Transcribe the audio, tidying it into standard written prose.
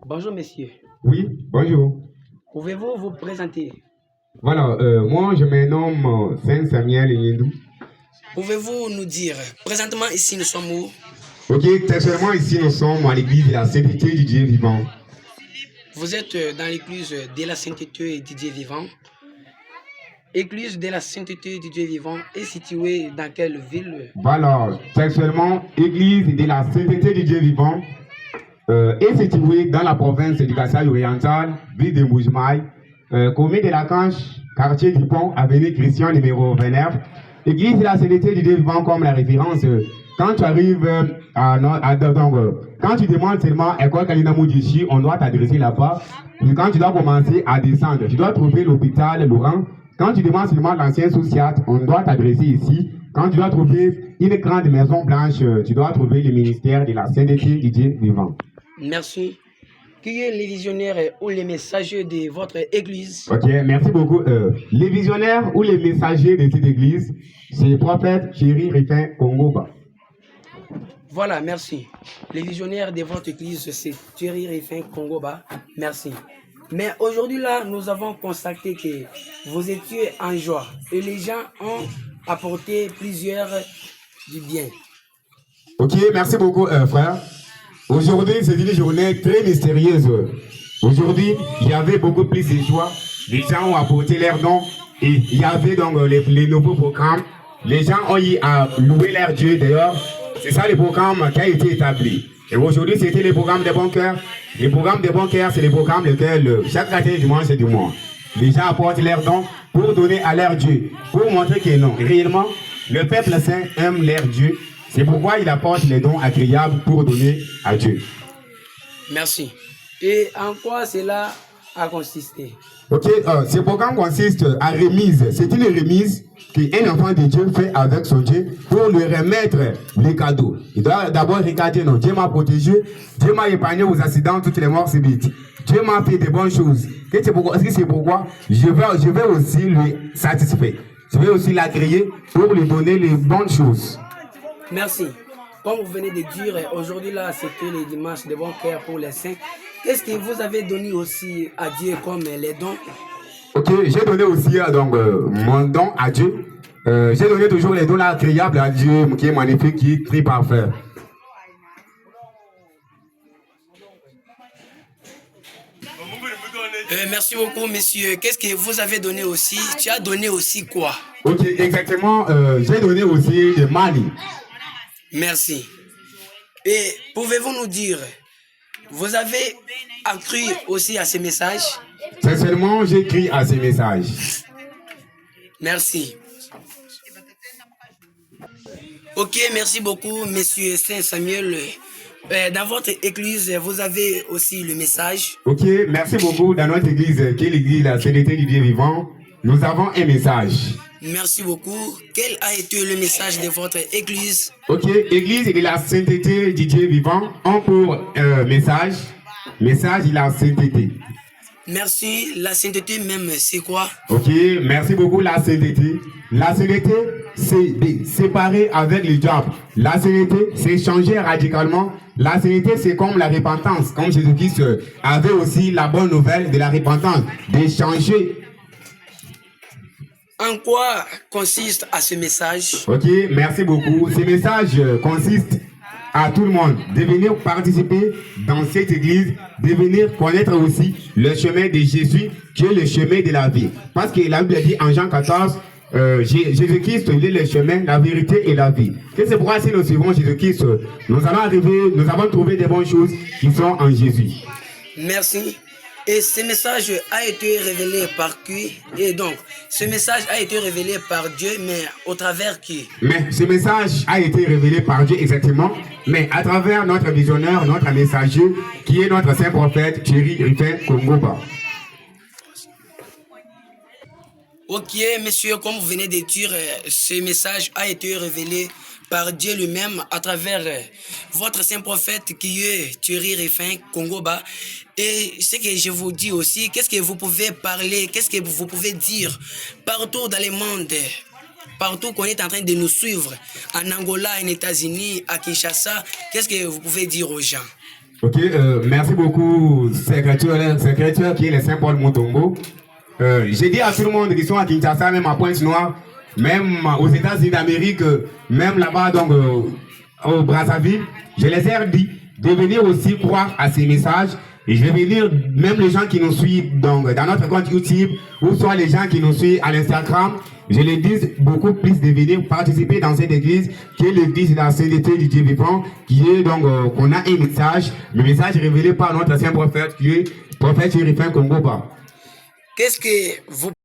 Bonjour messieurs, Oui, bonjour. pouvez-vous vous présenter? Voilà, moi je me nomme Saint Samuel Yindou. Pouvez-vous nous dire, présentement ici nous sommes où? Ok, textuellement ici nous sommes à l'église de la Sainteté du Dieu vivant. Vous êtes dans l'église de la sainteté du Dieu vivant. Église de la sainteté du Dieu vivant est située dans quelle ville? Voilà, textuellement, église de la Sainteté du Dieu vivant est située dans la province du Kasaï oriental, ville de Moujmaï, commune de la Canche, quartier du Pont, avenue Christian numéro 29. Église de la Sainteté du Dieu vivant comme la référence. Quand tu arrives quand tu demandes seulement École Kalina Moudichi, on doit t'adresser là-bas. Puis quand tu dois commencer à descendre, tu dois trouver l'hôpital Laurent. Quand tu demandes seulement l'ancien Sociat, on doit t'adresser ici. Quand tu dois trouver une grande maison blanche, tu dois trouver le ministère de la Sainteté du Dieu vivant. Merci. Qui est les visionnaires ou les messagers de votre église? Ok, merci beaucoup. Les visionnaires ou les messagers de cette église, c'est le prophète Chéri Rifin Kongoba. Voilà, merci. Les visionnaires de votre église, c'est Thierry Rifin Kongoba. Merci. Mais aujourd'hui là, nous avons constaté que vous étiez en joie et les gens ont apporté plusieurs du bien. Ok, merci beaucoup, frère. Aujourd'hui, c'est une journée très mystérieuse. Aujourd'hui, il y avait beaucoup plus de joie. Les gens ont apporté leurs dons et il y avait donc les nouveaux programmes. Les gens ont eu à louer leur Dieu d'ailleurs. C'est ça le programme qui a été établi. Et aujourd'hui, c'était le programme des bons cœurs. Le programme des bons cœurs, c'est le programme lequel chaque quatrième dimanche du mois, les gens apportent leurs dons pour donner à leur Dieu, pour montrer que non, réellement, le peuple saint aime leur Dieu. C'est pourquoi il apporte les dons agréables pour donner à Dieu. Merci. Et en quoi cela a consisté? Ok, ce programme consiste à remise. C'est une remise qu'un enfant de Dieu fait avec son Dieu pour lui remettre les cadeaux. Il doit d'abord regarder, non, Dieu m'a protégé, Dieu m'a épargné aux accidents, toutes les morts subites. Dieu m'a fait de bonnes choses. C'est pourquoi je vais aussi lui satisfaire. Je vais aussi l'agréer pour lui donner les bonnes choses. Merci. Comme vous venez de dire, aujourd'hui là, c'était le dimanche de bon cœur pour les saints. Qu'est-ce que vous avez donné aussi à Dieu comme les dons? Ok, j'ai donné aussi mon don à Dieu. J'ai donné toujours les dons agréables à Dieu, qui est magnifique, qui est très parfait. Merci beaucoup, monsieur. Qu'est-ce que vous avez donné aussi? Tu as donné aussi quoi? Ok, exactement. J'ai donné aussi des mali. Merci. Et pouvez-vous nous dire, vous avez accru aussi à ces messages? Sincèrement, j'écris à ces messages. Merci. Ok, merci beaucoup, monsieur Saint Samuel. Dans votre église, vous avez aussi le message. Ok, merci beaucoup. Dans notre église, qui est l'église de la Sainteté du Dieu vivant, nous avons un message. Merci beaucoup. Quel a été le message de votre église? Ok, église de la Sainteté du Dieu vivant, ont pour message de la sainteté. Merci. La sainteté même, c'est quoi? Ok, merci beaucoup. La sainteté, c'est de séparer avec le diable. La sainteté, c'est changer radicalement. La sainteté, c'est comme la repentance, comme Jésus-Christ avait aussi la bonne nouvelle de la repentance, de changer. En quoi consiste à ce message? Ok, merci beaucoup. Ce message consiste à tout le monde de venir participer dans cette église, de venir connaître aussi le chemin de Jésus, qui est le chemin de la vie. Parce que la Bible dit en Jean 14, Jésus-Christ, il est le chemin, la vérité et la vie. Et c'est pourquoi si nous suivons Jésus-Christ, nous avons trouvé des bonnes choses qui sont en Jésus. Merci. Et ce message a été révélé par qui? Et donc, ce message a été révélé par Dieu, mais au travers qui? Mais ce message a été révélé par Dieu exactement, mais à travers notre visionnaire, notre messager, qui est notre saint prophète Thierry Rifin Kongoba. Ok, monsieur, comme vous venez de dire, ce message a été révélé par Dieu lui-même à travers votre saint prophète qui est Thierry Rifin Kongoba. Et ce que je vous dis aussi, qu'est-ce que vous pouvez parler, qu'est-ce que vous pouvez dire partout dans le monde, partout qu'on est en train de nous suivre, en Angola, en États-Unis, à Kinshasa, qu'est-ce que vous pouvez dire aux gens? Ok, merci beaucoup, secrétaire qui est le Saint-Paul Montombo. J'ai dit à tout le monde qui sont à Kinshasa, même à Pointe-Noire, même aux États-Unis d'Amérique, même là-bas, donc au Brazzaville, je les ai dit de venir aussi croire à ces messages. Et je vais venir, même les gens qui nous suivent donc, dans notre compte YouTube, ou soit les gens qui nous suivent à l'Instagram, je les dis beaucoup plus de venir participer dans cette église, qui est l'église de la sainteté du Dieu vivant, qui est donc, qu'on a un message, le message révélé par notre ancien prophète, qui est prophète Chérifin Kongoba. Qu'est-ce que vous